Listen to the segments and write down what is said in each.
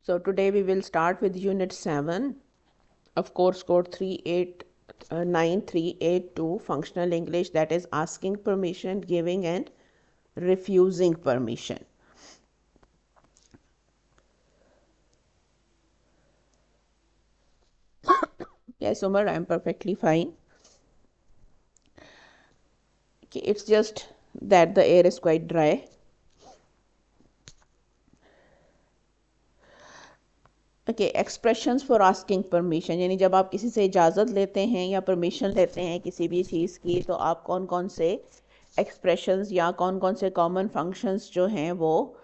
So today we will start with Unit 7 of course code 9382 Functional English, that is asking permission, giving and refusing permission. Yes, Umar, I am perfectly fine. Okay, it's just that the air is quite dry. Okay, expressions for asking permission, यानी जब आप किसी से इजाज़त लेते हैं या permission लेते हैं किसी भी चीज़ की, तो आप कौन कौन से एक्सप्रेशंस या कौन कौन से कॉमन फंक्शंस जो हैं वो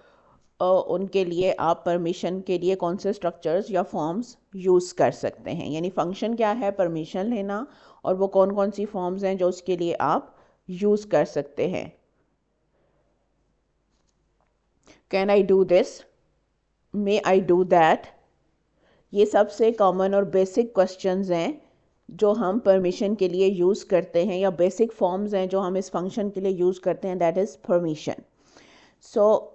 उनके लिए आप परमिशन के लिए कौन से स्ट्रक्चर्स या फॉर्म्स यूज़ कर सकते हैं। यानी फंक्शन क्या है, परमिशन लेना, और वो कौन कौन सी फॉर्म्स हैं जो उसके लिए आप यूज़ कर सकते हैं। Can I do this, may I do that, ये सबसे कॉमन और बेसिक क्वेश्चंस हैं जो हम परमिशन के लिए यूज़ करते हैं, या बेसिक फॉर्म्स हैं जो हम इस फंक्शन के लिए यूज़ करते हैं, दैट इज़ परमिशन। सो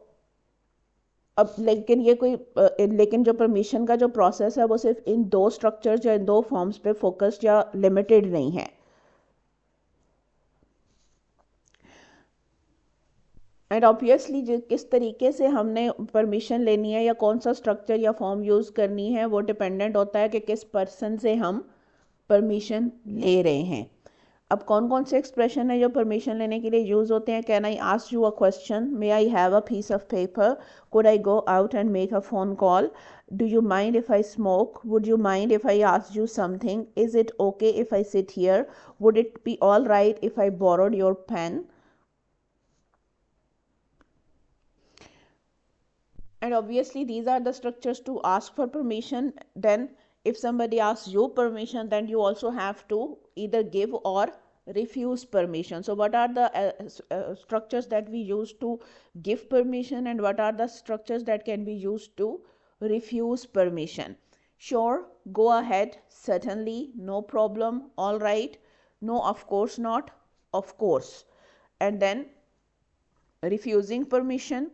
अब लेकिन जो परमिशन का जो प्रोसेस है वो सिर्फ इन दो स्ट्रक्चर्स या इन दो फॉर्म्स पे फोकस्ड या लिमिटेड नहीं है। एंड ऑब्वियसली किस तरीके से हमने परमिशन लेनी है या कौन सा स्ट्रक्चर या फॉर्म यूज़ करनी है वो डिपेंडेंट होता है कि किस पर्सन से हम परमिशन ले रहे हैं। अब कौन कौन से एक्सप्रेशन है जो परमिशन लेने के लिए यूज़ होते हैं। Can I ask you a question, may I have a piece of paper, could I go out and make a phone call, do you mind if I smoke, would you mind if I ask you something, is it okay if I sit here, would it be all right if I borrowed your pen. And obviously these are the structures to ask for permission. Then if somebody asks you permission, then you also have to either give or refuse permission. So what are the structures that we use to give permission, and what are the structures that can be used to refuse permission? Sure, go ahead, certainly, no problem, all right, no, of course not, of course. And then refusing permission,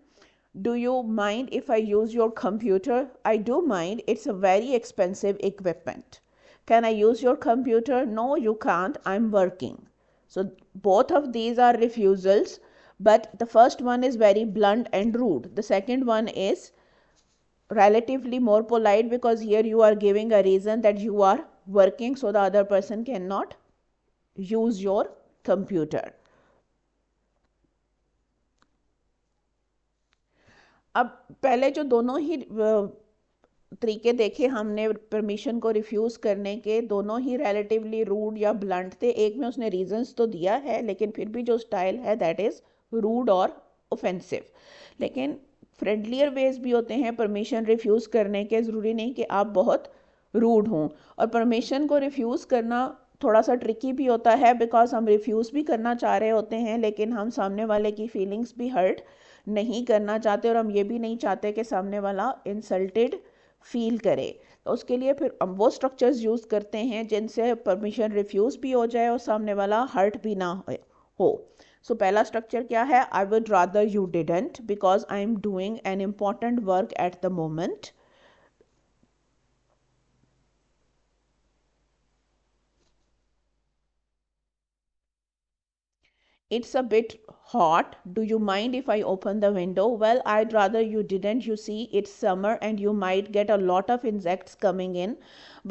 do you mind if I use your computer? I do mind, it's a very expensive equipment. Can I use your computer? No, you can't, I'm working. So both of these are refusals, but the first one is very blunt and rude. The second one is relatively more polite, because here you are giving a reason that you are working, so the other person cannot use your computer. अब पहले जो दोनों ही तरीके देखे हमने permission को refuse करने के, दोनों ही रिलेटिवली रूड या ब्लंट थे। एक में उसने रीजंस तो दिया है, लेकिन फिर भी जो स्टाइल है दैट इज़ रूड और ऑफेंसिव। लेकिन फ्रेंडलियर वेज भी होते हैं परमिशन रिफ्यूज़ करने के, ज़रूरी नहीं कि आप बहुत रूड हों। और परमिशन को रिफ्यूज़ करना थोड़ा सा ट्रिकी भी होता है, बिकॉज हम रिफ्यूज़ भी करना चाह रहे होते हैं, लेकिन हम सामने वाले की फीलिंग्स भी हर्ट नहीं करना चाहते, और हम ये भी नहीं चाहते कि सामने वाला इंसल्टेड फील करे। तो उसके लिए फिर हम वो स्ट्रक्चर्स यूज़ करते हैं जिनसे परमिशन रिफ्यूज़ भी हो जाए और सामने वाला हर्ट भी ना हो। सो पहला स्ट्रक्चर क्या है, I would rather you didn't because I am doing an important work at the moment. It's a bit hot. Do you mind if I open the window? Well, I'd rather you didn't. You see, it's summer and you might get a lot of insects coming in,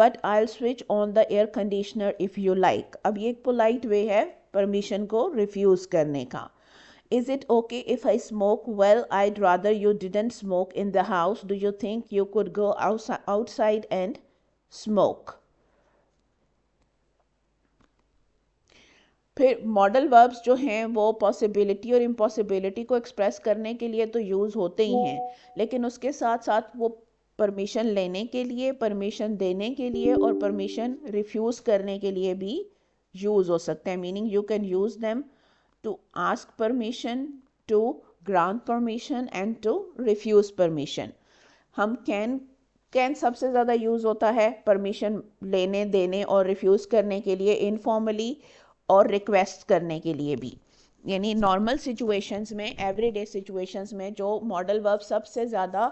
but I'll switch on the air conditioner if you like. अब ये एक polite way है permission को refuse करने का. Is it okay if I smoke? Well, I'd rather you didn't smoke in the house. Do you think you could go outside and smoke? फिर modal verbs जो हैं वो पॉसिबिलिटी और impossibility को एक्सप्रेस करने के लिए तो यूज़ होते ही हैं, लेकिन उसके साथ साथ वो परमिशन लेने के लिए, परमिशन देने के लिए और परमिशन रिफ्यूज़ करने के लिए भी यूज़ हो सकते हैं। Meaning you can use them to ask permission, to grant permission and to refuse permission. हम कैन सबसे ज़्यादा यूज़ होता है परमिशन लेने, देने और रिफ्यूज़ करने के लिए, इनफॉर्मली और रिक्वेस्ट करने के लिए भी। यानी नॉर्मल सिचुएशंस में, एवरीडे सिचुएशंस में जो मॉडल वर्ब सबसे ज़्यादा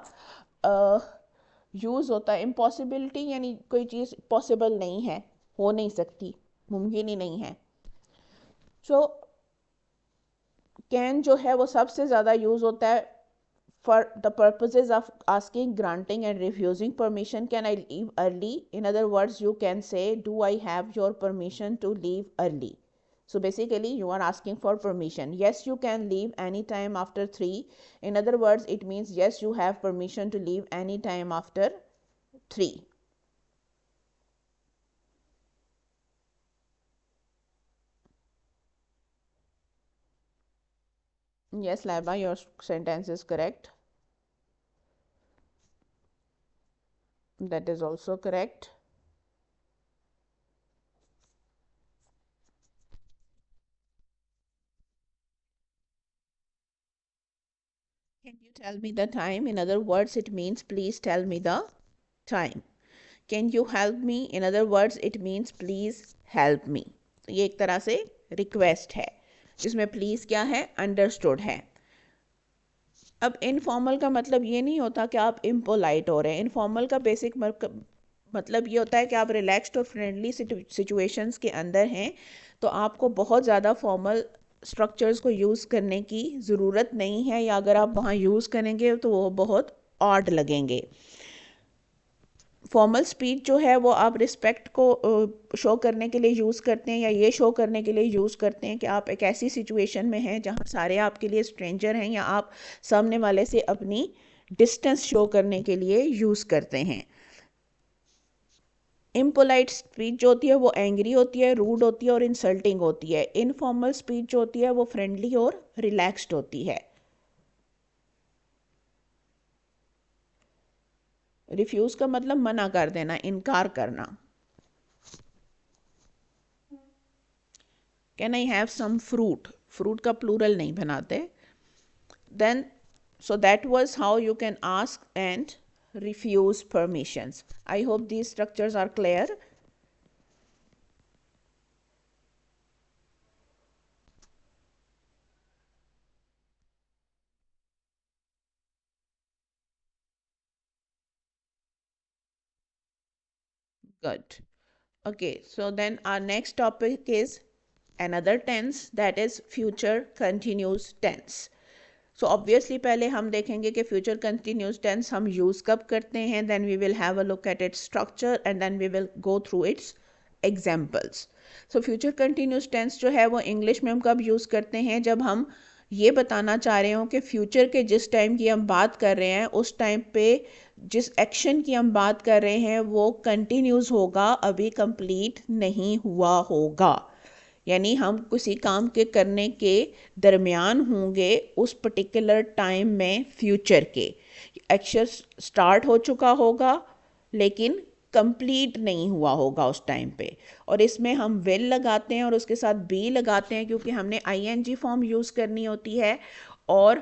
यूज़ होता है, इम्पॉसिबिलिटी यानी कोई चीज़ पॉसिबल नहीं है, हो नहीं सकती, मुमकिन ही नहीं है। सो कैन जो है वो सबसे ज़्यादा यूज़ होता है for the purposes of asking, granting and refusing permission. Can I leave early? In other words, you can say, do I have your permission to leave early? So basically you are asking for permission. Yes, you can leave anytime after 3. In other words, it means yes, you have permission to leave anytime after 3. Yes, Laiba, your sentence is correct. That is also correct. Can you tell me the time? In other words, it means please tell me the time. Can you help me? In other words, it means please help me. तो ये एक तरह से request है जिसमें please क्या है, understood है। अब इनफॉर्मल का मतलब ये नहीं होता कि आप इम्पोलाइट हो रहे हैं। इनफॉर्मल का बेसिक मतलब ये होता है कि आप रिलैक्स्ड और फ्रेंडली सिचुएशंस के अंदर हैं, तो आपको बहुत ज़्यादा फॉर्मल स्ट्रक्चर्स को यूज़ करने की ज़रूरत नहीं है, या अगर आप वहाँ यूज़ करेंगे तो वो बहुत ऑड लगेंगे। फॉर्मल स्पीच जो है वो आप रिस्पेक्ट को शो करने के लिए यूज़ करते हैं, या ये शो करने के लिए यूज़ करते हैं कि आप एक ऐसी सिचुएशन में हैं जहाँ सारे आपके लिए स्ट्रेंजर हैं, या आप सामने वाले से अपनी डिस्टेंस शो करने के लिए यूज़ करते हैं। इम्पोलाइट स्पीच जो होती है वो एंग्री होती है, रूड होती है और इंसल्टिंग होती है। इनफॉर्मल स्पीच जो होती है वो फ्रेंडली और रिलैक्स्ड होती है। रिफ्यूज़ का मतलब मना कर देना, इनकार करना। Can I have some fruit? Fruit का प्लूरल नहीं बनाते। Then so that was how you can ask and refuse permissions. I hope these structures are clear. Good. Okay, so then our next topic is another tense, that is future continuous tense. So obviously पहले हम देखेंगे कि future continuous tense हम use कब करते हैं, then we will have a look at its structure and then we will go through its examples. So future continuous tense जो है वो English में हम कब use करते हैं, जब हम ये बताना चाह रहे हो कि फ्यूचर के जिस टाइम की हम बात कर रहे हैं उस टाइम पे जिस एक्शन की हम बात कर रहे हैं वो कंटिन्यूस होगा, अभी कंप्लीट नहीं हुआ होगा। यानी हम किसी काम के करने के दरमियान होंगे उस पर्टिकुलर टाइम में, फ्यूचर के एक्शन स्टार्ट हो चुका होगा लेकिन कंप्लीट नहीं हुआ होगा उस टाइम पे। और इसमें हम विल लगाते हैं और उसके साथ बी लगाते हैं क्योंकि हमने आईएनजी फॉर्म यूज़ करनी होती है, और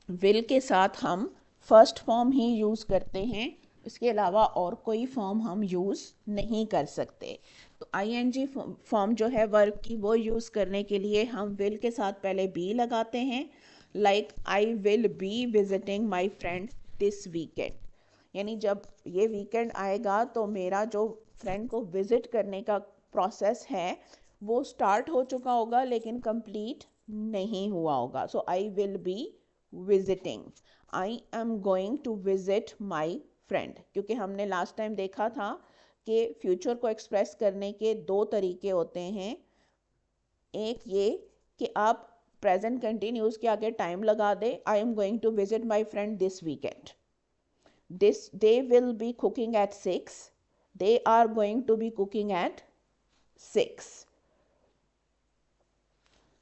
विल के साथ हम फर्स्ट फॉर्म ही यूज़ करते हैं, इसके अलावा और कोई फॉर्म हम यूज़ नहीं कर सकते। तो आईएनजी फॉर्म जो है वर्ब की वो यूज़ करने के लिए हम विल के साथ पहले बी लगाते हैं, like I will be visiting my friend this weekend. यानी जब ये वीकेंड आएगा तो मेरा जो फ्रेंड को विज़िट करने का प्रोसेस है वो स्टार्ट हो चुका होगा लेकिन कंप्लीट नहीं हुआ होगा। So I will be visiting, I am going to visit my friend. क्योंकि हमने लास्ट टाइम देखा था कि फ्यूचर को एक्सप्रेस करने के दो तरीके होते हैं। एक ये कि आप प्रेजेंट कंटिन्यूस के आगे टाइम लगा दें, I am going to visit my friend this weekend, this they will be cooking at 6, they are going to be cooking at 6।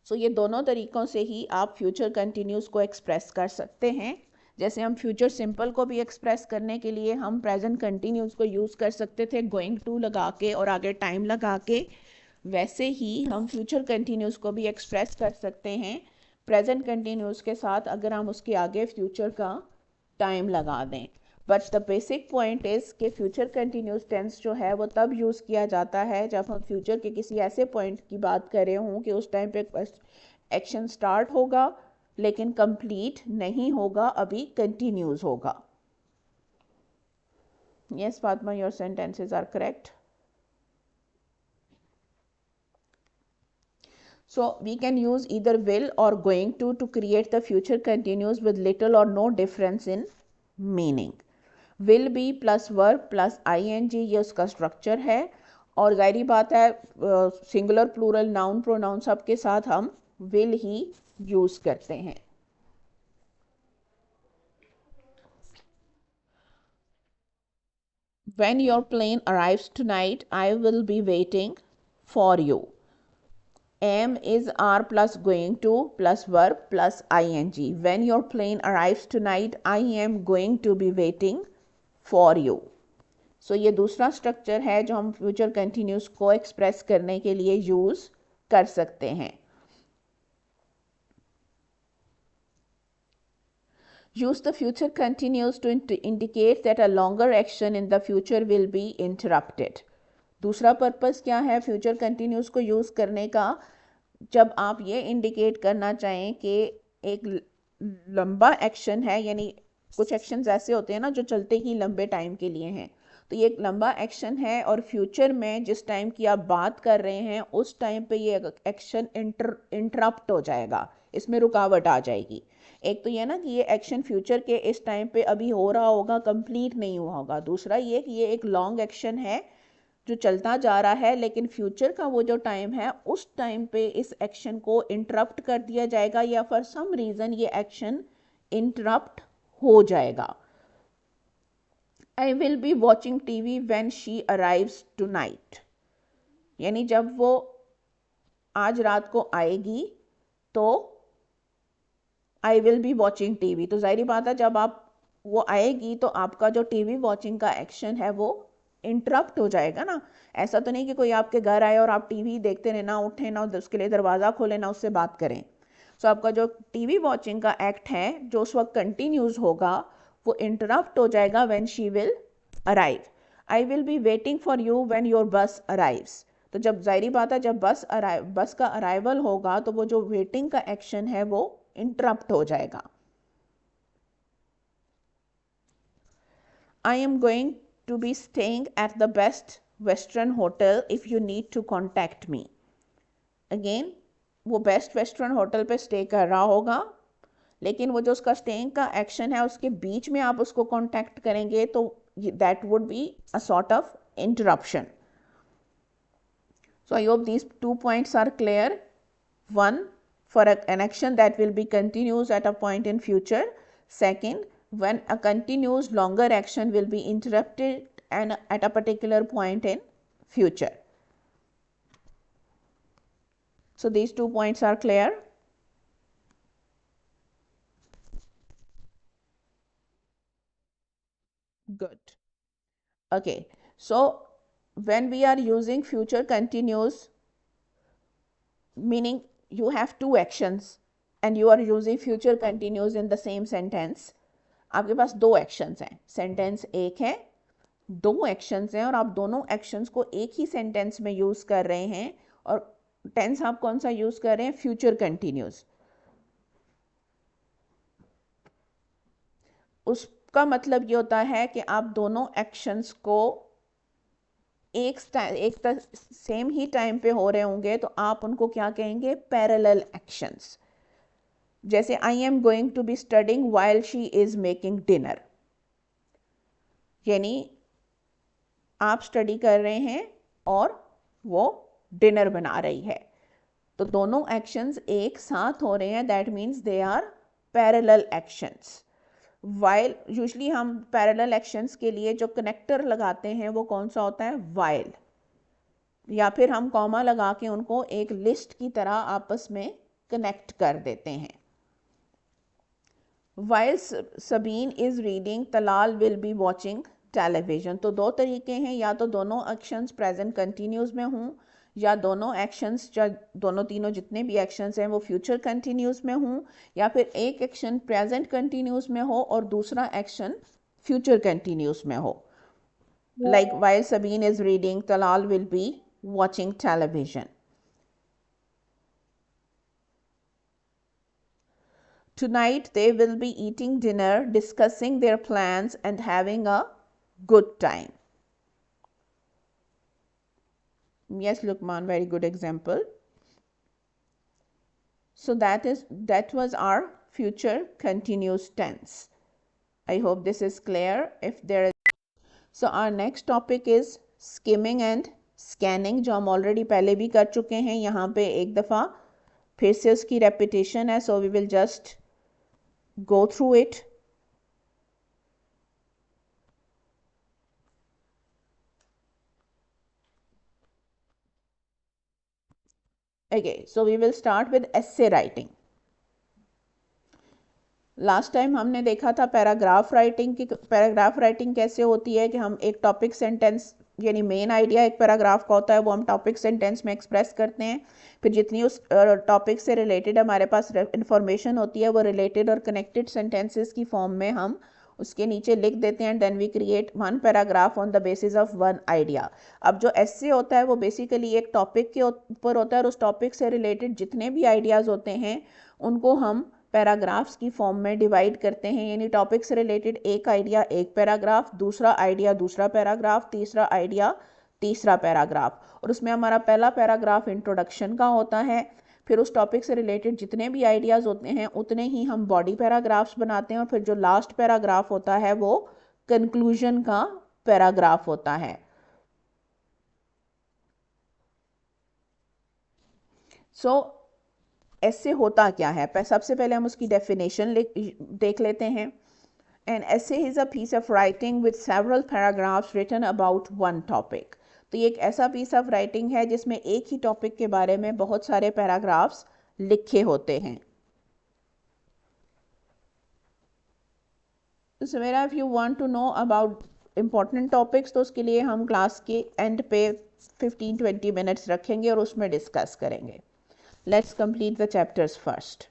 सो ये दोनों तरीक़ों से ही आप फ्यूचर कंटिन्यूस को एक्सप्रेस कर सकते हैं। जैसे हम फ्यूचर सिंपल को भी एक्सप्रेस करने के लिए हम प्रेजेंट कंटिन्यूस को यूज़ कर सकते थे गोइंग टू लगा के और आगे टाइम लगा के, वैसे ही हम फ्यूचर कंटिन्यूस को भी एक्सप्रेस कर सकते हैं प्रेजेंट कंटिन्यूस के साथ अगर हम उसके आगे फ्यूचर का टाइम लगा दें। But the basic point is कि फ्यूचर कंटिन्यूस टेंस जो है वो तब यूज़ किया जाता है जब हम फ्यूचर के किसी ऐसे पॉइंट की बात कर रहे हों कि उस टाइम पे एक्शन स्टार्ट होगा लेकिन कंप्लीट नहीं होगा, अभी कंटिन्यूज होगा. Yes, Padma, your sentences are correct. So we can use either will or going to create the future continuous with little or no difference in meaning. Will be plus verb plus ing ये उसका structure है. और जाहिर बात है singular plural noun pronoun सब के साथ हम will ही यूज करते हैं. When your plane arrives tonight, I will be waiting for you. Am is are plus going to plus verb plus ing. When your plane arrives tonight, I am going to be waiting for you. So ये दूसरा structure है जो हम future continuous को express करने के लिए use कर सकते हैं. Use the future continuous to indicate that a longer action in the future will be interrupted. दूसरा पर्पस क्या है फ्यूचर कंटिन्यूस को यूज करने का? जब आप ये इंडिकेट करना चाहें कि एक लंबा एक्शन है, यानी कुछ एक्शंस ऐसे होते हैं ना जो चलते ही लंबे टाइम के लिए हैं, तो ये एक लंबा एक्शन है और फ्यूचर में जिस टाइम की आप बात कर रहे हैं उस टाइम पे ये एक्शन इंटरप्ट हो जाएगा, इसमें रुकावट आ जाएगी. एक तो ये ना कि ये एक्शन फ्यूचर के इस टाइम पे अभी हो रहा होगा, कंप्लीट नहीं हुआ होगा. दूसरा ये कि ये एक लॉन्ग एक्शन है जो चलता जा रहा है, लेकिन फ्यूचर का वो जो टाइम है उस टाइम पे इस एक्शन को इंटरप्ट कर दिया जाएगा या फॉर सम रीज़न ये एक्शन इंटरप्ट हो जाएगा. I will be watching TV when she arrives tonight. यानी जब वो आज रात को आएगी तो I will be watching TV. तो जाहिर बात है जब आप वो आएगी तो आपका जो टीवी वॉचिंग का एक्शन है वो इंटरप्ट हो जाएगा ना. ऐसा तो नहीं कि कोई आपके घर आए और आप टीवी देखते रहे, ना उठे ना उसके लिए दरवाज़ा खोले ना उससे बात करें. सो आपका जो टीवी वॉचिंग का एक्ट है जो उस वक्त कंटिन्यूज होगा वो इंटरप्ट हो जाएगा when she will arrive. I will be waiting for you when your बस अराइव्स. तो जब जाहिर बात है जब बस का अराइवल होगा तो वो जो वेटिंग का एक्शन है वो इंटरप्ट हो जाएगा. I am going to be staying at the Best Western Hotel if you need to contact me. Again, वो बेस्ट वेस्टर्न होटल पे स्टे कर रहा होगा, लेकिन वो जो उसका स्टेइंग का एक्शन है उसके बीच में आप उसको कांटेक्ट करेंगे तो that would be a sort of interruption. So I hope these 2 points are clear. One, for an action that will be continuous at a point in future. Second, when a continuous longer action will be interrupted and at a particular point in future. So these 2 points are clear. Good. Okay, so when we are using future continuous, meaning you have two actions and you are using future continuous in the same sentence. आपके पास दो actions हैं, sentence एक है, दो actions हैं और आप दोनों एक्शंस को एक ही सेंटेंस में यूज कर रहे हैं. और टेंस आप कौन सा यूज कर रहे हैं? Future continuous. उसका मतलब ये होता है कि आप दोनों एक्शंस को एक सेम ही टाइम पे हो रहे होंगे तो आप उनको क्या कहेंगे? Parallel actions. जैसे I am going to be studying while she is making dinner, यानी आप स्टडी कर रहे हैं और वो डिनर बना रही है, तो दोनों एक्शंस एक साथ हो रहे हैं. That means they are parallel actions. While usually हम पैरेलल एक्शंस के लिए जो कनेक्टर लगाते हैं वो कौन सा होता है? वाइल. या फिर हम कॉमा लगा के उनको एक लिस्ट की तरह आपस में कनेक्ट कर देते हैं. While Sabeen is reading Talal will be watching television. तो दो तरीके हैं, या तो दोनों एक्शंस प्रेजेंट कंटिन्यूस में हों या दोनों एक्शंस दोनों तीनों जितने भी एक्शंस हैं वो फ्यूचर कंटिन्यूस में हों, या फिर एक एक्शन प्रेजेंट कंटिन्यूस में हो और दूसरा एक्शन फ्यूचर कंटिन्यूस में हो. Like while Sabine is reading, Talal will be watching television. Tonight they will be eating dinner, discussing their plans and having a good time. Yes, Lukman, very good example. So that was our future continuous tense. I hope this is clear. If there is, so our next topic is skimming and scanning, जो हम already पहले भी कर चुके हैं. यहाँ पे एक दफ़ा फिर से उसकी रेपिटेशन है, so we will just go through it. Okay, so we will start with essay writing. Last time हमने देखा था पैराग्राफ राइटिंग की. पैराग्राफ राइटिंग कैसे होती है कि हम एक टॉपिक सेंटेंस, यानी मेन आइडिया एक पैराग्राफ का होता है, वो हम टॉपिक सेंटेंस में एक्सप्रेस करते हैं. फिर जितनी उस टॉपिक से रिलेटेड हमारे पास इंफॉर्मेशन होती है वो रिलेटेड और कनेक्टेड सेंटेंसेस की फॉर्म में हम उसके नीचे लिख देते हैं. Then we create one paragraph on the basis of one idea. अब जो एस्से होता है वो बेसिकली एक टॉपिक के ऊपर होता है और उस टॉपिक से रिलेटेड जितने भी आइडियाज़ होते हैं उनको हम पैराग्राफ्स की फॉर्म में डिवाइड करते हैं. यानी टॉपिक से रिलेटेड एक आइडिया एक पैराग्राफ, दूसरा आइडिया दूसरा पैराग्राफ, तीसरा आइडिया तीसरा पैराग्राफ. और उसमें हमारा पहला पैराग्राफ इंट्रोडक्शन का होता है. फिर उस टॉपिक से रिलेटेड जितने भी आइडियाज़ होते हैं उतने ही हम बॉडी पैराग्राफ्स बनाते हैं. और फिर जो लास्ट पैराग्राफ होता है वो कंक्लूजन का पैराग्राफ होता है. सो ऐसे होता क्या है, सबसे पहले हम उसकी डेफिनेशन देख लेते हैं. An essay is a piece of writing with several paragraphs written about one topic. तो ये एक ऐसा पीस ऑफ राइटिंग है जिसमें एक ही टॉपिक के बारे में बहुत सारे पैराग्राफ्स लिखे होते हैं. So मेरा if you want to know about important topics तो उसके लिए हम क्लास के एंड पे 15-20 मिनट्स रखेंगे और उसमें डिस्कस करेंगे. Let's complete the chapters first.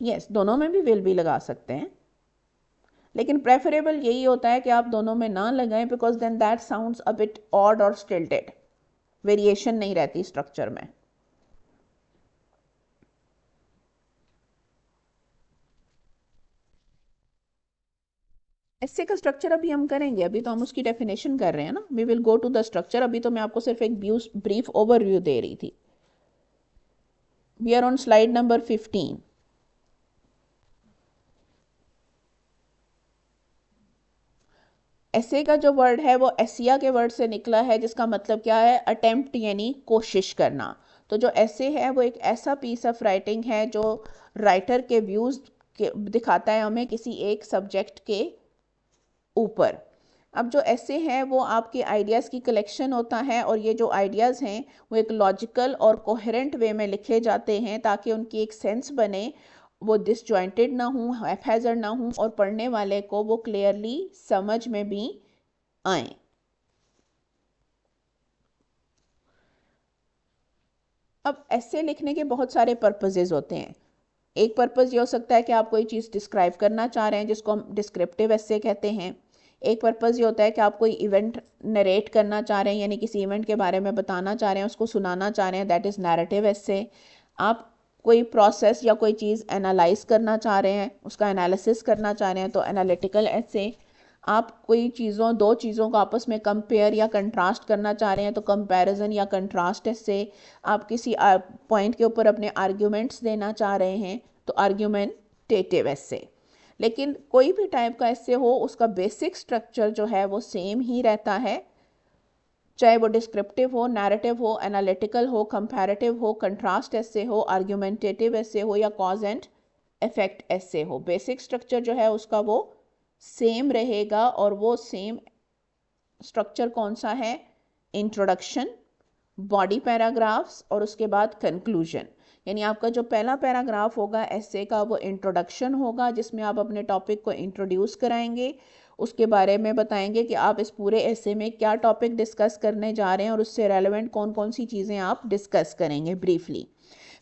Yes, दोनों में भी will be लगा सकते हैं, लेकिन प्रेफरेबल यही होता है कि आप दोनों में ना लगाएं, because then that sounds a bit odd और स्टिल्टेड. वेरिएशन नहीं रहती स्ट्रक्चर में. ऐसे का स्ट्रक्चर अभी हम करेंगे, अभी तो हम उसकी डेफिनेशन कर रहे हैं ना. We will go to the structure. अभी तो मैं आपको सिर्फ एक ब्रीफ ओवरव्यू दे रही थी. We are on slide number 15. ऐसे का जो वर्ड है वो एसिया के वर्ड से निकला है, जिसका मतलब क्या है, अटेम्प्ट यानी कोशिश करना. तो जो ऐसे है वो एक ऐसा पीस ऑफ राइटिंग है जो राइटर के व्यूज दिखाता है हमें किसी एक सब्जेक्ट के ऊपर. अब जो ऐसे है वो आपके आइडियाज़ की कलेक्शन होता है, और ये जो आइडियाज़ हैं वो एक लॉजिकल और कोहेरेंट वे में लिखे जाते हैं ताकि उनकी एक सेंस बने, वो डिसजॉइंटेड ना हो, हैफेजर ना हो, और पढ़ने वाले को वो क्लियरली समझ में भी आए. अब ऐसे लिखने के बहुत सारे पर्पसेस होते हैं. एक पर्पस ये हो सकता है कि आप कोई चीज़ डिस्क्राइब करना चाह रहे हैं, जिसको हम डिस्क्रिप्टिव ऐसे कहते हैं. एक पर्पस ये होता है कि आप कोई इवेंट नरेट करना चाह रहे हैं, यानी किसी इवेंट के बारे में बताना चाह रहे हैं, उसको सुनाना चाह रहे हैं, दैट इज़ नैरेटिव ऐसे. आप कोई प्रोसेस या कोई चीज़ एनालाइज करना चाह रहे हैं, उसका एनालिसिस करना चाह रहे हैं, तो एनालिटिकल ऐसे. आप कोई दो चीज़ों को आपस में कंपेयर या कंट्रास्ट करना चाह रहे हैं तो कंपैरिजन या कंट्रास्ट ऐसे. आप किसी पॉइंट के ऊपर अपने आर्ग्यूमेंट्स देना चाह रहे हैं तो आर्ग्यूमेंटेटिव ऐसे. लेकिन कोई भी टाइप का ऐसे हो, उसका बेसिक स्ट्रक्चर जो है वो सेम ही रहता है, चाहे वो डिस्क्रिप्टिव हो, नैरेटिव हो, एनालिटिकल हो, कंपैरेटिव हो, कंट्रास्ट ऐसे हो, आर्ग्यूमेंटेटिव ऐसे हो, या कॉज एंड इफेक्ट ऐसे हो. बेसिक स्ट्रक्चर जो है उसका वो सेम रहेगा. और वो सेम स्ट्रक्चर कौन सा है, इंट्रोडक्शन, बॉडी पैराग्राफ्स और उसके बाद कंक्लूजन. यानी आपका जो पहला पैराग्राफ होगा ऐसे का वो इंट्रोडक्शन होगा, जिसमें आप अपने टॉपिक को इंट्रोड्यूस कराएंगे, उसके बारे में बताएंगे कि आप इस पूरे ऐसे में क्या टॉपिक डिस्कस करने जा रहे हैं और उससे रेलेवेंट कौन कौन सी चीज़ें आप डिस्कस करेंगे ब्रीफली.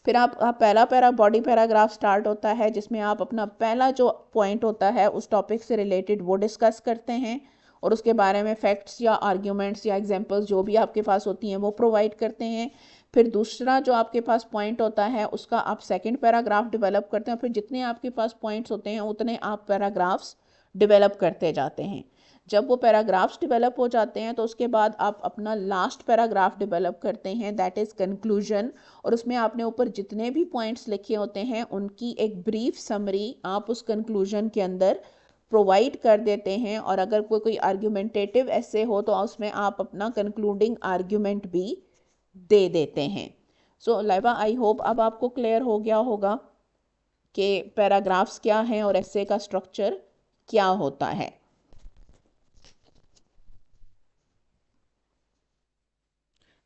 फिर आप पहला बॉडी पैराग्राफ स्टार्ट होता है, जिसमें आप अपना पहला जो पॉइंट होता है उस टॉपिक से रिलेटेड वो डिस्कस करते हैं, और उसके बारे में फैक्ट्स या आर्ग्यूमेंट्स या एग्जांपल्स जो भी आपके पास होती हैं वो प्रोवाइड करते हैं. फिर दूसरा जो आपके पास पॉइंट होता है उसका आप सेकंड पैराग्राफ डेवलप करते हैं, फिर जितने आपके पास पॉइंट्स होते हैं उतने आप पैराग्राफ्स डेवलप करते जाते हैं। जब वो पैराग्राफ्स डेवलप हो जाते हैं तो उसके बाद आप अपना लास्ट पैराग्राफ डेवलप करते हैं, दैट इज़ कंक्लूजन, और उसमें आपने ऊपर जितने भी पॉइंट्स लिखे होते हैं उनकी एक ब्रीफ समरी आप उस कंक्लूजन के अंदर प्रोवाइड कर देते हैं। और अगर कोई आर्ग्यूमेंटेटिव ऐसे हो तो उसमें आप अपना कंक्लूडिंग आर्ग्यूमेंट भी दे देते हैं। सो लाइबा, आई होप अब आपको क्लियर हो गया होगा कि पैराग्राफ्स क्या हैं और ऐसे का स्ट्रक्चर क्या होता है।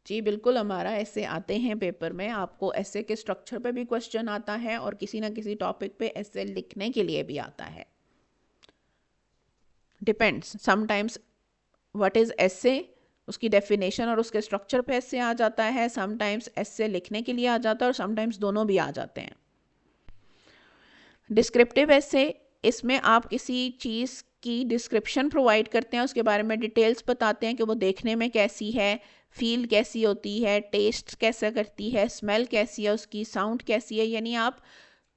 जी बिल्कुल, हमारा ऐसे आते हैं पेपर में, आपको ऐसे के स्ट्रक्चर पे भी क्वेश्चन आता है और किसी ना किसी टॉपिक पे ऐसे लिखने के लिए भी आता है। डिपेंड्स, समटाइम्स व्हाट इज़ ऐसे, उसकी डेफिनेशन और उसके स्ट्रक्चर पे ऐसे आ जाता है, समटाइम्स ऐसे लिखने के लिए आ जाता है और समटाइम्स दोनों भी आ जाते हैं। डिस्क्रिप्टिव ऐसे, इसमें आप किसी चीज़ की डिस्क्रिप्शन प्रोवाइड करते हैं, उसके बारे में डिटेल्स बताते हैं कि वो देखने में कैसी है, फील कैसी होती है, टेस्ट कैसा करती है, स्मेल कैसी है उसकी, साउंड कैसी है, यानी आप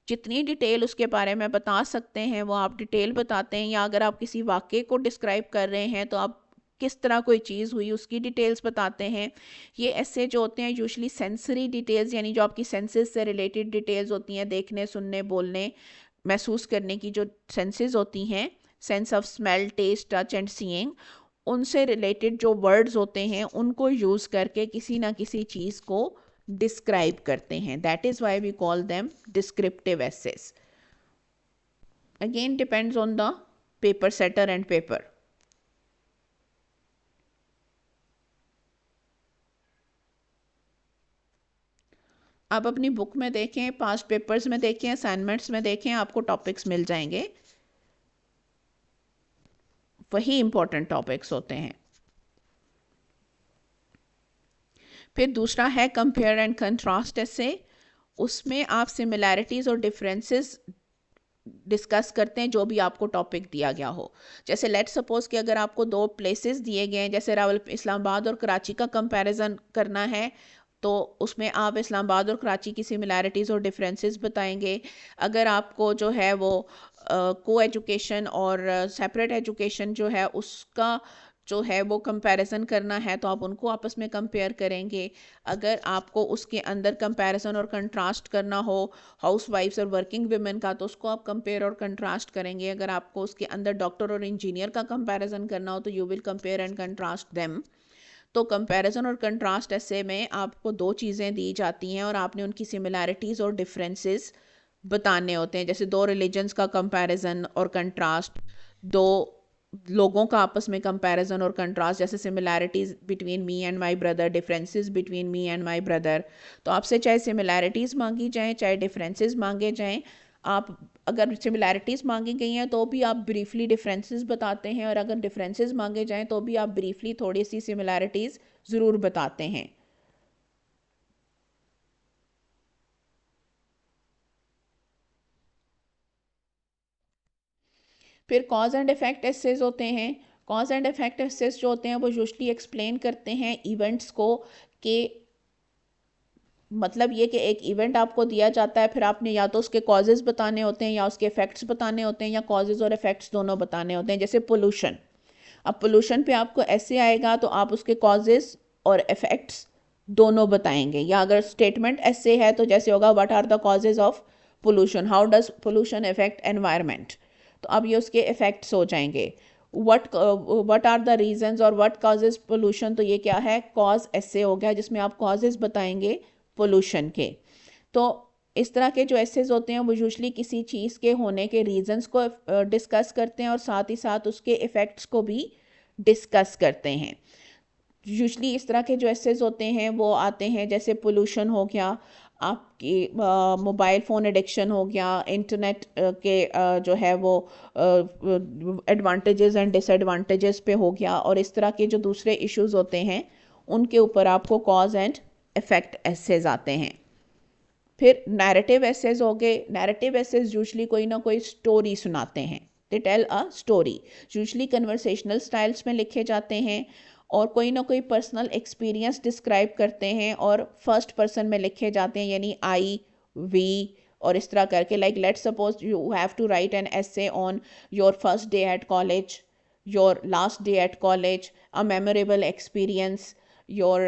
जितनी डिटेल उसके बारे में बता सकते हैं वो आप डिटेल बताते हैं। या अगर आप किसी वाक़े को डिस्क्राइब कर रहे हैं तो आप किस तरह कोई चीज़ हुई उसकी डिटेल्स बताते हैं। ये ऐसे जो होते हैं यूजुअली सेंसरी डिटेल्स, यानी जो आपकी सेंसेस से रिलेटेड डिटेल्स होती हैं, देखने, सुनने, बोलने, महसूस करने की जो सेंसेस होती हैं, sense of smell, taste, touch and seeing, उनसे रिलेटेड जो वर्ड्स होते हैं उनको यूज़ करके किसी ना किसी चीज़ को डिस्क्राइब करते हैं। That is why we call them descriptive essays. Again depends on the paper setter and paper. आप अपनी बुक में देखें, पास्ट पेपर्स में देखें, असाइनमेंट्स में देखें, आपको टॉपिक्स मिल जाएंगे, वही इंपॉर्टेंट टॉपिक्स होते हैं। फिर दूसरा है कंपेयर एंड कंट्रास्ट ऐसे, उसमें आप सिमिलैरिटीज़ और डिफरेंसेस डिस्कस करते हैं जो भी आपको टॉपिक दिया गया हो। जैसे लेट सपोज कि अगर आपको दो प्लेसेस दिए गए हैं, जैसे रावल इस्लामाबाद और कराची का कंपैरिजन करना है, तो उसमें आप इस्लामाबाद और कराची की सिमिलैरिटीज़ और डिफरेंसेस बताएंगे। अगर आपको जो है वो को एजुकेशन और सेपरेट एजुकेशन जो है उसका जो है वो कंपैरिजन करना है तो आप उनको आपस में कंपेयर करेंगे। अगर आपको उसके अंदर कंपैरिजन और कंट्रास्ट करना हो हाउस वाइफ्स और वर्किंग वुमेन का, तो उसको आप कंपेयर और कंट्रास्ट करेंगे। अगर आपको उसके अंदर डॉक्टर और इंजीनियर का कंपैरिजन करना हो तो you will compare and contrast them. तो कंपैरिजन और कंट्रास्ट ऐसे में आपको दो चीज़ें दी जाती हैं और आपने उनकी सिमिलैरिटीज़ और डिफरेंसेस बताने होते हैं। जैसे दो रिलीजन्स का कंपैरिजन और कंट्रास्ट, दो लोगों का आपस में कंपैरिजन और कंट्रास्ट, जैसे similarities between me and my brother, differences between me and my brother. तो आपसे चाहे सिमिलैरिटीज़ मांगी जाएँ चाहे डिफरेंसेस मांगे जाएँ, आप अगर सिमिलैरिटीज़ मांगी गई हैं तो भी आप ब्रीफली डिफरेंसेस बताते हैं, और अगर डिफरेंसेस मांगे जाएँ तो भी आप ब्रीफली थोड़ी सी सिमिलैरिटीज़ ज़रूर बताते हैं। फिर कॉज एंड इफेक्ट एसेस होते हैं। कॉज एंड इफेक्ट एसेस जो होते हैं वो यूजली एक्सप्लेन करते हैं इवेंट्स को, कि मतलब ये कि एक इवेंट आपको दिया जाता है, फिर आपने या तो उसके कॉजेज़ बताने होते हैं या उसके इफेक्ट्स बताने होते हैं, या कॉजेज़ और इफेक्ट्स दोनों बताने होते हैं। जैसे पोल्यूशन, अब पोल्यूशन पे आपको ऐसे आएगा तो आप उसके कॉजेज़ और इफेक्ट्स दोनों बताएंगे। या अगर स्टेटमेंट ऐसे है तो जैसे होगा what are the causes of pollution, how does pollution effect environment, तो अब ये उसके इफेक्ट्स हो जाएंगे। वट आर द रीजंस और व्हाट कॉजेज पोल्यूशन, तो ये क्या है, कॉज ऐसे हो गया जिसमें आप कॉजेज बताएंगे पोल्यूशन के। तो इस तरह के जो एसेज होते हैं वो यूजली किसी चीज़ के होने के रीजंस को डिस्कस करते हैं और साथ ही साथ उसके इफ़ेक्ट्स को भी डिस्कस करते हैं। यूजली इस तरह के जो एसेज होते हैं वो आते हैं, जैसे पोल्यूशन हो गया, आपकी मोबाइल फ़ोन एडिक्शन हो गया, इंटरनेट के जो है वो एडवांटेजेस एंड डिसएडवांटेजेस पे हो गया, और इस तरह के जो दूसरे इश्यूज होते हैं उनके ऊपर आपको कॉज एंड इफेक्ट एसेज आते हैं। फिर नैरेटिव एसेज हो गए। नैरेटिव एसेज यूजली कोई ना कोई स्टोरी सुनाते हैं, they tell a story, usually conversational styles में लिखे जाते हैं और कोई ना कोई पर्सनल एक्सपीरियंस डिस्क्राइब करते हैं और फर्स्ट पर्सन में लिखे जाते हैं, यानी आई, वी और इस तरह करके। Like let's suppose you have to write an essay on your first day at college, your last day at college, a memorable experience, your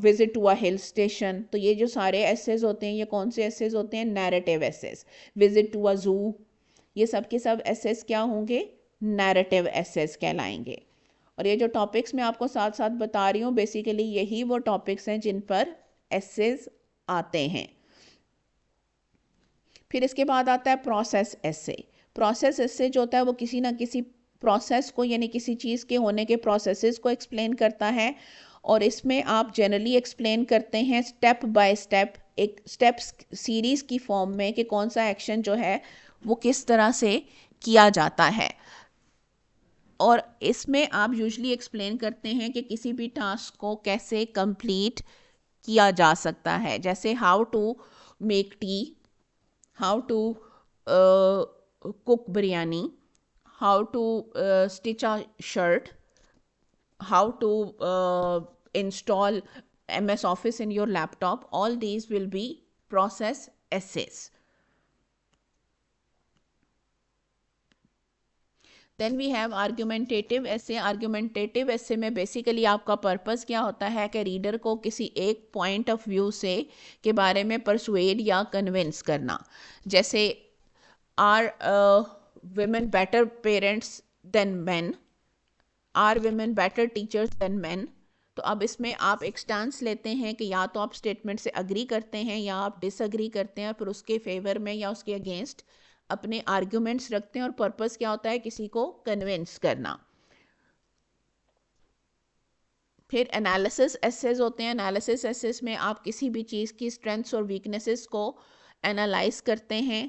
visit to a hill station. तो ये जो सारे एसेज होते हैं, ये कौन से एसेज होते हैं? Narrative essays. Visit to a zoo, ये सब के सब एसेज क्या होंगे? नैरेटिव एसेज कहलाएंगे। और ये जो टॉपिक्स मैं आपको साथ साथ बता रही हूँ, बेसिकली यही वो टॉपिक्स हैं जिन पर एसेज आते हैं। फिर इसके बाद आता है प्रोसेस एसे। प्रोसेस एसे जो होता है वो किसी ना किसी प्रोसेस को, यानी किसी चीज़ के होने के प्रोसेसेस को एक्सप्लेन करता है। और इसमें आप जनरली एक्सप्लेन करते हैं स्टेप बाय स्टेप, एक स्टेप्स सीरीज़ की फॉर्म में, कि कौन सा एक्शन जो है वो किस तरह से किया जाता है। और इसमें आप यूजली एक्सप्लेन करते हैं कि किसी भी टास्क को कैसे कंप्लीट किया जा सकता है। जैसे how to make tea, how to cook biryani, how to stitch a shirt, how to install MS Office in your laptop. All these will be process essays. Then we have argumentative essay. Argumentative essay में basically आपका purpose क्या होता है कि reader को किसी एक point of view से के बारे में परसुएड या कन्विंस करना। जैसे are women better parents than men, are women better teachers than men। तो अब इसमें आप एक स्टांस लेते हैं कि या तो आप स्टेटमेंट से अग्री करते हैं या आप डिसअग्री करते हैं, फिर उसके फेवर में या उसके अगेंस्ट अपने आर्ग्यूमेंट्स रखते हैं। और पर्पस क्या होता है? किसी को कन्विंस करना। फिर एनालिसिस एसेस होते हैं। एनालिसिस एसेस में आप किसी भी चीज़ की स्ट्रेंथ्स और वीकनेसेस को एनालाइज करते हैं।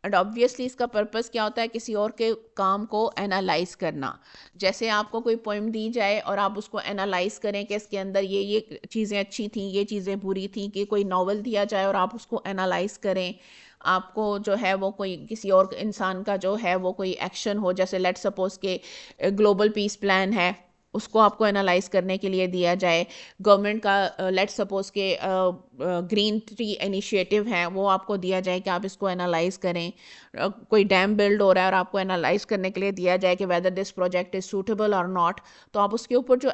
एंड ऑब्वियसली इसका पर्पस क्या होता है? किसी और के काम को एनालाइज करना। जैसे आपको कोई पोइम दी जाए और आप उसको एनालाइज करें कि इसके अंदर ये चीज़ें अच्छी थी, ये चीज़ें बुरी थी। कि कोई नॉवल दिया जाए और आप उसको एनालाइज करें, आपको जो है वो कोई किसी और इंसान का जो है वो कोई एक्शन हो, जैसे लेट सपोज के ग्लोबल पीस प्लान है, उसको आपको एनालाइज करने के लिए दिया जाए। गवर्नमेंट का लेट सपोज के ग्रीन ट्री इनिशिएटिव है, वो आपको दिया जाए कि आप इसको एनालाइज करें। कोई डैम बिल्ड हो रहा है और आपको एनालाइज करने के लिए दिया जाए कि whether this project is suitable और नॉट। तो आप उसके ऊपर जो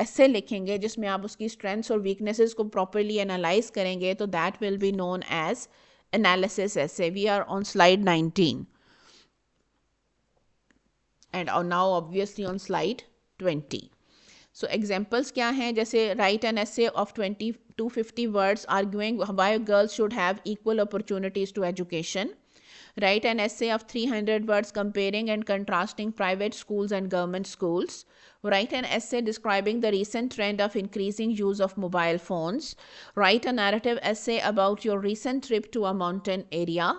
एसे लिखेंगे जिसमें आप उसकी स्ट्रेंथ्स और वीकनेसेस को प्रॉपरली एनालाइज करेंगे, तो that will be known as analysis essay. We are on slide 19 and now obviously on slide 20. So examples क्या हैं? जैसे write an essay of 20 to 50 words arguing why girls should have equal opportunities to education. Write an essay of 300 words comparing and contrasting private schools and government schools. Write an essay describing the recent trend of increasing use of mobile phones. Write a narrative essay about your recent trip to a mountain area.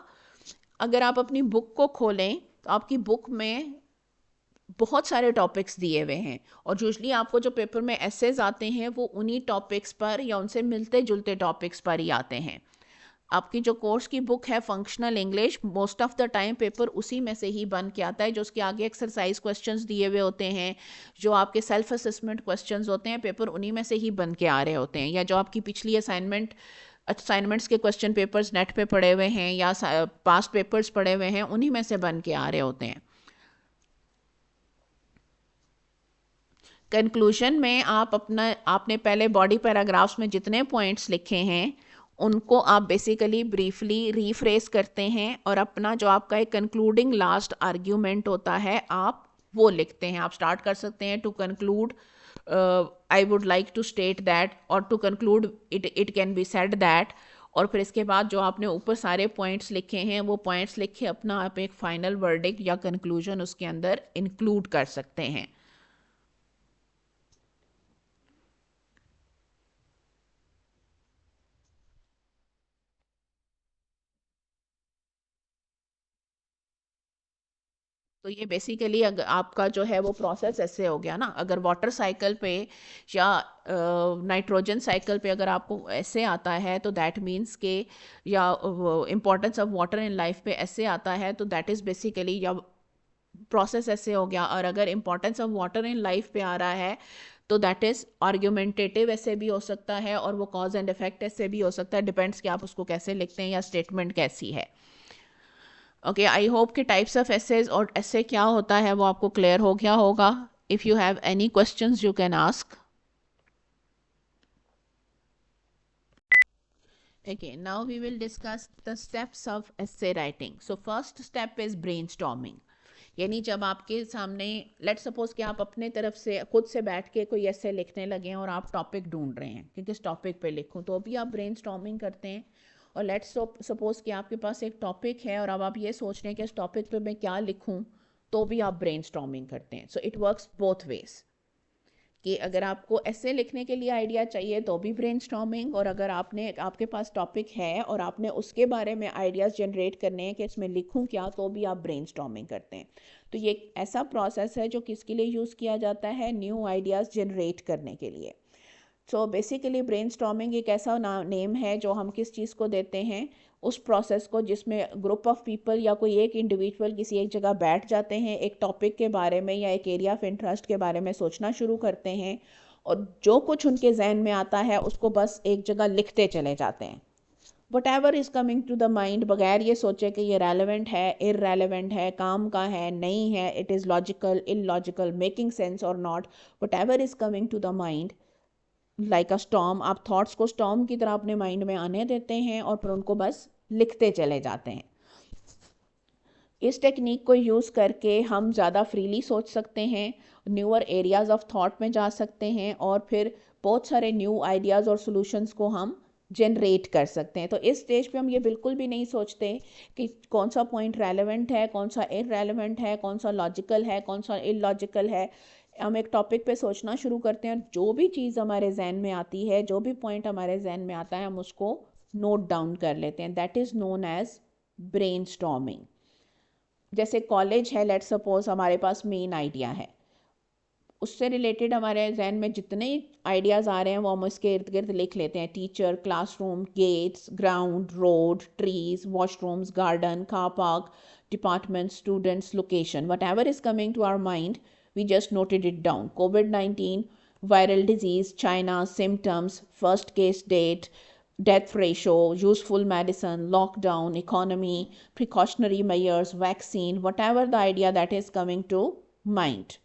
अगर आप अपनी book को खोलें तो आपकी book में बहुत सारे टॉपिक्स दिए हुए हैं, और यूजली आपको जो पेपर में एसेज आते हैं वो उन्हीं टॉपिक्स पर या उनसे मिलते जुलते टॉपिक्स पर ही आते हैं। आपकी जो कोर्स की बुक है functional English, most of the time paper उसी में से ही बन के आता है। जो उसके आगे एक्सरसाइज क्वेश्चंस दिए हुए होते हैं, जो आपके सेल्फ असेसमेंट क्वेश्चंस होते हैं, पेपर उन्हीं में से ही बन के आ रहे होते हैं। या जो आपकी पिछली असाइनमेंट्स के क्वेश्चन पेपर्स नेट पे पड़े हुए हैं या पास्ट पेपर्स पड़े हुए हैं, उन्हीं में से बन के आ रहे होते हैं। कंक्लूजन में आपने पहले बॉडी पैराग्राफ्स में जितने पॉइंट्स लिखे हैं उनको आप बेसिकली ब्रीफली रीफ्रेस करते हैं, और अपना जो आपका एक कंक्लूडिंग लास्ट आर्ग्यूमेंट होता है आप वो लिखते हैं। आप स्टार्ट कर सकते हैं to conclude I would like to state that, और to conclude it can be said that. और फिर इसके बाद जो आपने ऊपर सारे पॉइंट्स लिखे हैं वो पॉइंट्स लिखे अपना आप एक फाइनल वर्डिक्ट या कंक्लूजन उसके अंदर इंक्लूड कर सकते हैं। तो ये बेसिकली अगर आपका जो है वो प्रोसेस ऐसे हो गया ना। अगर वाटर साइकिल पे या नाइट्रोजन साइकिल पे अगर आपको ऐसे आता है तो दैट मीन्स के, या importance of water in life पे ऐसे आता है, तो दैट इज़ बेसिकली या प्रोसेस ऐसे हो गया। और अगर importance of water in life पे आ रहा है तो दैट इज आर्ग्यूमेंटेटिव ऐसे भी हो सकता है, और वो कॉज एंड इफेक्ट ऐसे भी हो सकता है, डिपेंड्स कि आप उसको कैसे लिखते हैं या स्टेटमेंट कैसी है। ओके, आई होप कि टाइप्स ऑफ एसेज और ऐसे क्या होता है वो आपको क्लियर हो गया होगा। If you have any questions you can ask. Okay, now we will discuss the steps of essay writing. So first step is brainstorming. यानी जब आपके सामने लेट सपोज कि आप अपने तरफ से खुद से बैठ के कोई ऐसे लिखने लगे हैं और आप टॉपिक ढूंढ रहे हैं कि किस टॉपिक पे लिखूं, तो अभी आप ब्रेनस्टॉर्मिंग करते हैं। और लेट सपोज कि आपके पास एक टॉपिक है और अब आप ये सोच रहे हैं कि इस टॉपिक पे मैं क्या लिखूं, तो भी आप ब्रेनस्टॉर्मिंग करते हैं। So it works both ways, कि अगर आपको ऐसे लिखने के लिए आइडिया चाहिए तो भी ब्रेनस्टॉर्मिंग, और अगर आपके पास टॉपिक है और आपने उसके बारे में आइडियाज़ जनरेट करने हैं कि इसमें लिखूं क्या, तो भी आप ब्रेनस्टॉर्मिंग करते हैं। तो ये एक ऐसा प्रोसेस है जो किसके लिए यूज़ किया जाता है, न्यू आइडियाज़ जनरेट करने के लिए। सो बेसिकली ब्रेनस्टॉर्मिंग एक ऐसा नेम है जो हम किस चीज़ को देते हैं, उस प्रोसेस को जिसमें ग्रुप ऑफ पीपल या कोई एक इंडिविजुअल किसी एक जगह बैठ जाते हैं, एक टॉपिक के बारे में या एक एरिया ऑफ इंटरेस्ट के बारे में सोचना शुरू करते हैं, और जो कुछ उनके जहन में आता है उसको बस एक जगह लिखते चले जाते हैं। Whatever is coming to the mind, बगैर ये सोचे कि ये रेलेवेंट है, इररेलेवेंट है, काम का है, नहीं है, it is logical, illogical, making sense और not, whatever is coming to the mind like a storm, आप थॉट्स को स्टॉर्म की तरह अपने माइंड में आने देते हैं और फिर उनको बस लिखते चले जाते हैं। इस टेक्निक को यूज़ करके हम ज़्यादा फ्रीली सोच सकते हैं, न्यूअर एरियाज ऑफ थॉट में जा सकते हैं, और फिर बहुत सारे न्यू आइडियाज़ और सॉल्यूशंस को हम जनरेट कर सकते हैं। तो इस स्टेज पे हम ये बिल्कुल भी नहीं सोचते कि कौन सा पॉइंट रेलेवेंट है, कौन सा इररेलेवेंट है, कौन सा लॉजिकल है, कौन सा इलॉजिकल है। हम एक टॉपिक पे सोचना शुरू करते हैं, जो भी चीज़ हमारे जहन में आती है, जो भी पॉइंट हमारे जहन में आता है, हम उसको नोट डाउन कर लेते हैं। That is known as brainstorming. जैसे कॉलेज है, लेट सपोज हमारे पास मेन आइडिया है, उससे रिलेटेड हमारे जहन में जितने आइडियाज़ आ रहे हैं वो हम इसके इर्द गिर्द लिख लेते हैं। Teacher, classroom, gates, ground, road, trees, washrooms, garden, car park, department, students, location, whatever is coming to our mind we just noted it down. COVID-19, viral disease, China, symptoms, first case date, death ratio, useful medicine, lockdown, economy, precautionary measures, vaccine, whatever the idea that is coming to mind.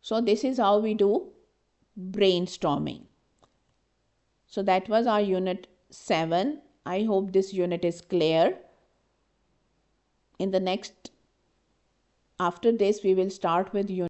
So this is how we do brainstorming. So that was our unit 7. I hope this unit is clear. In the next, after this we will start with unit